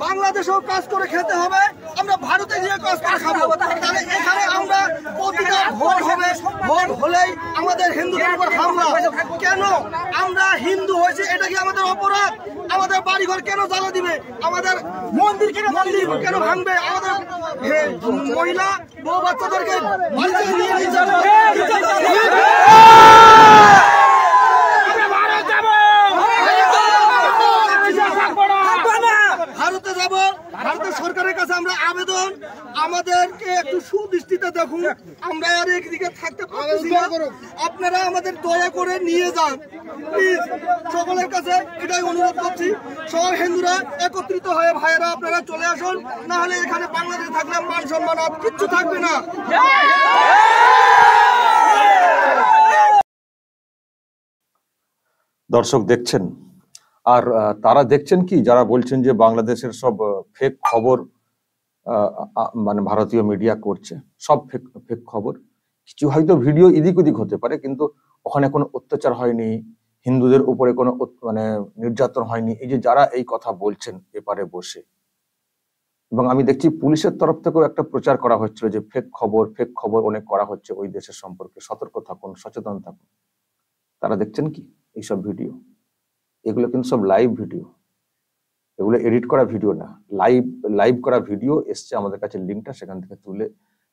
বাংলাদেশেও কাজ করে খেতে হবে, আমরা ভারতে গিয়ে কাজ করে খাবো। তাহলে এখানে আমরা প্রতিটা ভোট হবে, ভোট হলেই আমাদের হিন্দুদের উপর হামলা। কেন আমরা হিন্দু হয়েছে, এটা কি আমাদের অপরাধ? আমাদের বাড়িঘর কেন জ্বালা দিবে? আমাদের মন্দির কেন ভাঙবে? আমাদের মহিলা বউ বাচ্চাদেরকে নিয়ে যাবে। ভারতে যাব, ভারতের সরকারের কাছে আমরা আবেদন, আমাদেরকে একটু সুদৃষ্টিতে দেখুন, আমরা আর একদিকে থাকতে পারছি না, আপনারা আমাদের দয়া করে নিয়ে যান প্লিজ। সকলের কাছে এটাই অনুরোধ করছি, সব হিন্দুরা একত্রিত হয়ে ভাইয়েরা আপনারা চলে আসুন, না হলে এখানে বাংলাদেশে থাকলে মান সম্মান আর কিচ্ছু থাকবে না। দর্শক দেখছেন, আর তারা দেখছেন কি, যারা বলছেন যে বাংলাদেশের সব ফেক খবর মানে ভারতীয় মিডিয়া করছে, সব ফেক খবর। কিছু হয়তো ভিডিও এদিক ওদিক হতে পারে, কিন্তু ওখানে কোনো অত্যাচার হয়নি, হিন্দুদের উপরে কোনো মানে নির্যাতন হয়নি। এই যে যারা এই কথা বলছেন এপারে বসে, এবং আমি দেখছি পুলিশের তরফ থেকেও একটা প্রচার করা হচ্ছিল যে ফেক খবর অনেক করা হচ্ছে ওই দেশের সম্পর্কে, সতর্ক থাকুন, সচেতন থাকুন। তারা দেখছেন কি এইসব ভিডিও? এগুলো কিন্তু সব লাইভ ভিডিও, এগুলো এডিট করা ভিডিও না, লাইভ করা ভিডিও এসছে আমাদের কাছে, লিঙ্কটা সেখান থেকে তুলে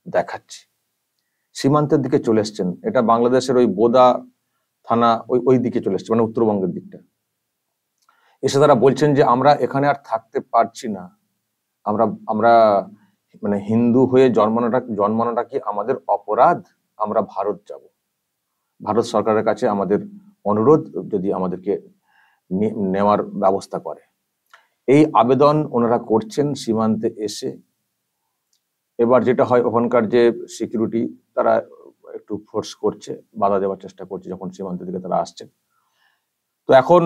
দেখাচ্ছি। সীমান্তের দিকে চলে এসছেন, এটা বাংলাদেশের ওই বোদা থানা ওই দিকে চলে এসছে, মানে উত্তরবঙ্গের দিকটা। এসে তারা বলছেন যে আমরা এখানে আর থাকতে পারছি না, আমরা মানে হিন্দু হয়ে জন্মানোটা কি আমাদের অপরাধ? আমরা ভারত যাব। ভারত সরকারের কাছে আমাদের অনুরোধ, যদি আমাদেরকে নেওয়ার ব্যবস্থা করে। এই আবেদন ওনারা করছেন সীমান্তে এসে। এবার যেটা হয়, ওখানকার যে সিকিউরিটি তারা একটু ফোর্স করছে, বাধা দেওয়ার চেষ্টা করছে যখন সীমান্তের দিকে তারা আসছেন। তো এখন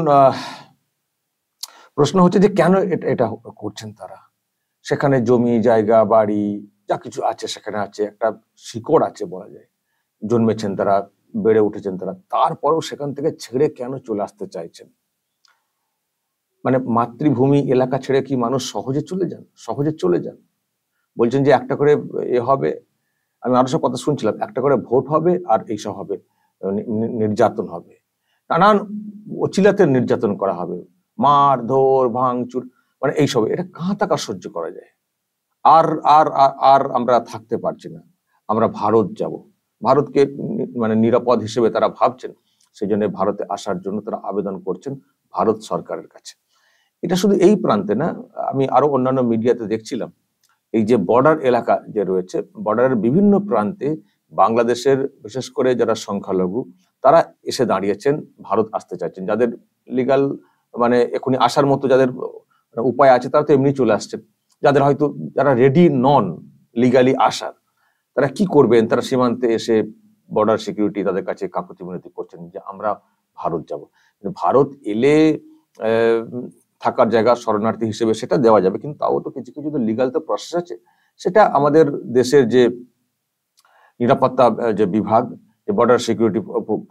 প্রশ্ন হচ্ছে যে কেন এটা করছেন তারা? সেখানে জমি জায়গা বাড়ি যা কিছু আছে সেখানে আছে, একটা শিকড় আছে বলা যায়, জন্মেছেন তারা, বেড়ে উঠেছেন তারা, তারপরেও সেখান থেকে ছেড়ে কেন চলে আসতে চাইছেন? মানে মাতৃভূমি এলাকা ছেড়ে কি মানুষ সহজে চলে যান? বলছেন যে একটা করে হবে, আমি আরো সব কথা শুনছিলাম, একটা করে ভোট হবে আর এইসব হবে, নির্যাতন হবে, নানান অচিলাতে নির্যাতন করা হবে, মার ধর ভাঙচুর, মানে এইসব। এটা কাহা টাকা সহ্য করা যায়? আর আর আর আমরা থাকতে পারছি না, আমরা ভারত যাব। ভারতকে মানে নিরাপদ হিসেবে তারা ভাবছেন, সেই জন্য ভারতে আসার জন্য তারা আবেদন করছেন ভারত সরকারের কাছে। এটা শুধু এই প্রান্তে না, আমি আরো অন্যান্য মিডিয়াতে দেখছিলাম, এই যে বর্ডার এলাকা যে রয়েছে, বর্ডারের বিভিন্ন প্রান্তে বাংলাদেশের বিশেষ করে যারা সংখ্যালঘু তারা এসে দাঁড়িয়েছেন, ভারত আসতে চাইছেন। যাদের লিগাল মানে এখনই আসার মতো যাদের উপায় আছে তারা তো এমনি চলে আসছেন। যারা রেডি নন লিগালি আসার, তারা কি করবেন? তারা সীমান্তে এসে বর্ডার সিকিউরিটি তাদের কাছে কাকুতি মিনতি করছেন যে আমরা ভারত যাব। ভারত এলে থাকার জায়গা শরণার্থী হিসেবে সেটা দেওয়া যাবে, কিন্তু তাও তো কিছু কিছু লিগাল তো প্রসেস আছে। সেটা আমাদের দেশের যে নিরাপত্তা যে বিভাগ, যে বর্ডার সিকিউরিটি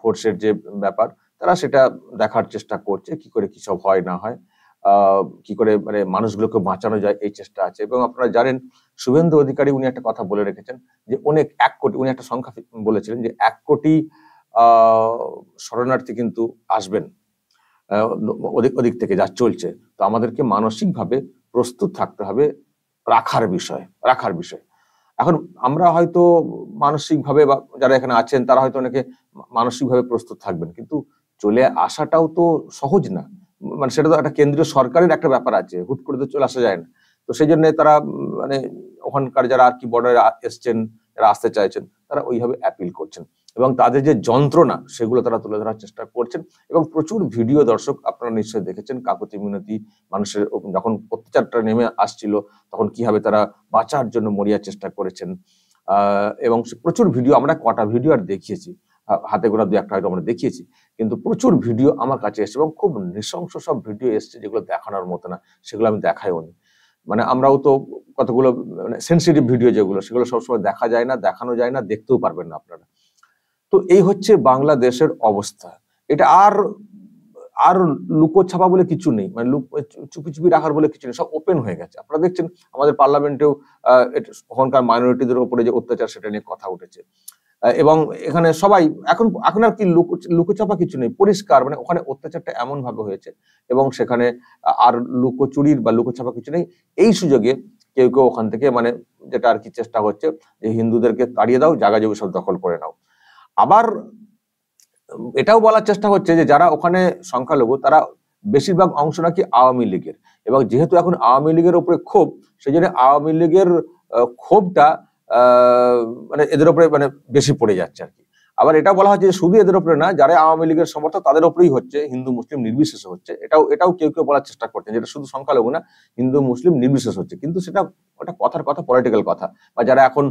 ফোর্সের যে ব্যাপার, তারা সেটা দেখার চেষ্টা করছে কি করে কি সব হয় না হয়, কি করে মানে মানুষগুলোকে বাঁচানো যায়, এই চেষ্টা আছে। এবং আপনারা জানেন শুভেন্দু অধিকারী উনি একটা কথা বলে রেখেছেন যে অনেক 1 কোটি, উনি একটা সংখ্যা বলেছিলেন যে 1 কোটি শরণার্থী কিন্তু আসবেন ওদিক থেকে যা চলছে। তো আমাদেরকে মানসিকভাবে প্রস্তুত থাকতে হবে রাখার বিষয়। এখন আমরা হয়তো মানসিকভাবে, বা যারা এখানে আছেন তারা হয়তো অনেকে মানসিকভাবে প্রস্তুত থাকবেন, কিন্তু চলে আসাটাও তো সহজ না। মানে সেটা তো একটা কেন্দ্রীয় সরকারের একটা ব্যাপার আছে, হুট করে তো চলে আসা যায় না। তো সেই জন্য তারা মানে ওখানকার যারা আর কি বর্ডারে এসছেন, যারা আসতে চাইছেন, তারা ওইভাবে অ্যাপিল করছেন এবং তাদের যে যন্ত্রণা সেগুলো তারা তুলে ধরার চেষ্টা করছেন। এবং প্রচুর ভিডিও দর্শক আপনারা নিশ্চয়ই দেখেছেন, কাকুতি মিনতি, মানুষের যখন অত্যাচারটা নেমে আসছিল তখন কিভাবে তারা বাঁচার জন্য মরিয়ার চেষ্টা করেছেন। এবং প্রচুর ভিডিও, আমরা কটা ভিডিও আর দেখিয়েছি, হাতে গোনা 2-1টা হয়তো আমরা দেখিয়েছি, কিন্তু প্রচুর ভিডিও আমার কাছে এসছে এবং খুব নৃশংস সব ভিডিও এসছে যেগুলো দেখানোর মতো না, সেগুলো আমি দেখাইও নি। মানে আমরাও তো কতগুলো সেন্সিটিভ ভিডিও যেগুলো, সেগুলো সবসময় দেখা যায় না, দেখানো যায় না, দেখতেও পারবেন না আপনারা। তো এই হচ্ছে বাংলাদেশের অবস্থা। এটা আর আর লুকোছাপা বলে কিছু নেই, মানে চুপি চুপি রাখার বলে কিছু নেই, সব ওপেন হয়ে গেছে। আপনারা দেখছেন আমাদের পার্লামেন্টেও ওখানকার মাইনরিটিদের উপরে যে অত্যাচার সেটা নিয়ে কথা উঠেছে, এবং এখানে সবাই এখন এখন আর কি লুকোচাপা কিছু নেই, পরিষ্কার, মানে ওখানে অত্যাচারটা এমন ভাবে হয়েছে এবং সেখানে আর লুকোচুরির বা লুকোচাপা কিছু নেই। এই সুযোগে কেউ কেউ ওখান থেকে, মানে যেটা আর কি চেষ্টা হচ্ছে যে হিন্দুদেরকে তাড়িয়ে দাও, জায়গা জমি সব দখল করে নাও। আবার এটাও বলার চেষ্টা হচ্ছে যে যারা ওখানে সংখ্যালঘু তারা বেশিরভাগ অংশ নাকি আওয়ামী লীগের, এবং যেহেতু এখন আওয়ামী লীগের উপরে ক্ষোভ, সেই জন্য আওয়ামী লীগের ক্ষোভটা মানে এদের উপরে মানে বেশি পড়ে যাচ্ছে আর কি। আবার এটা বলা হচ্ছে যে শুধু এদের উপরে না, যারা আওয়ামী লীগের সমর্থক তাদের উপরেই হচ্ছে, হিন্দু মুসলিম নির্বিশেষে হচ্ছে। এটাও কেউ কেউ বলার চেষ্টা করছেন যেটা শুধু সংখ্যালঘু না, হিন্দু মুসলিম নির্বিশেষ হচ্ছে, কিন্তু সেটা ওটা কথার কথা, পলিটিক্যাল কথা, বা যারা এখন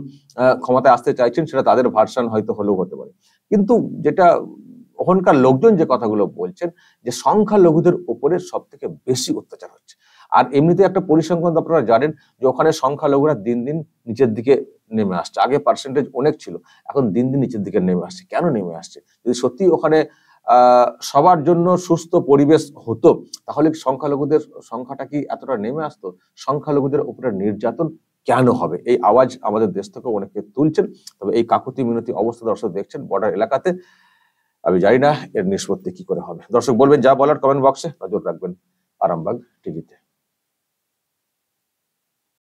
ক্ষমতায় আসতে চাইছেন সেটা তাদের ভার্সন হয়তো হলেও হতে পারে। কিন্তু যেটা ওখানকার লোকজন যে কথাগুলো বলছেন যে সংখ্যালঘুদের উপরে সব থেকে বেশি অত্যাচার হচ্ছে। আর এমনিতে একটা পরিসংখ্যান আপনারা জানেন যে ওখানে সংখ্যালঘুরা দিন দিন নিচের দিকে নেমে আসছে। আগে পার্সেন্টেজ অনেক ছিল, এখন দিন দিন নিচের দিকে নেমে আসছে। কেন নেমে আসছে? যদি সত্যি ওখানে সবার জন্য সুস্থ পরিবেশ হতো তাহলে সংখ্যালঘুদের সংখ্যাটা কি এতটা নেমে আসতো? সংখ্যালঘুদের উপরে নির্যাতন কেন হবে? এই আওয়াজ আমাদের দেশ থেকে অনেকে তুলছেন। তবে এই কাকুতি মিনতি অবস্থা দর্শক দেখছেন বর্ডার এলাকাতে, আমি জানি না এর নিষ্পত্তি কি করে হবে। দর্শক বলবেন যা বলার কমেন্ট বক্সে, নজর রাখবেন আরামবাগ টিভিতে।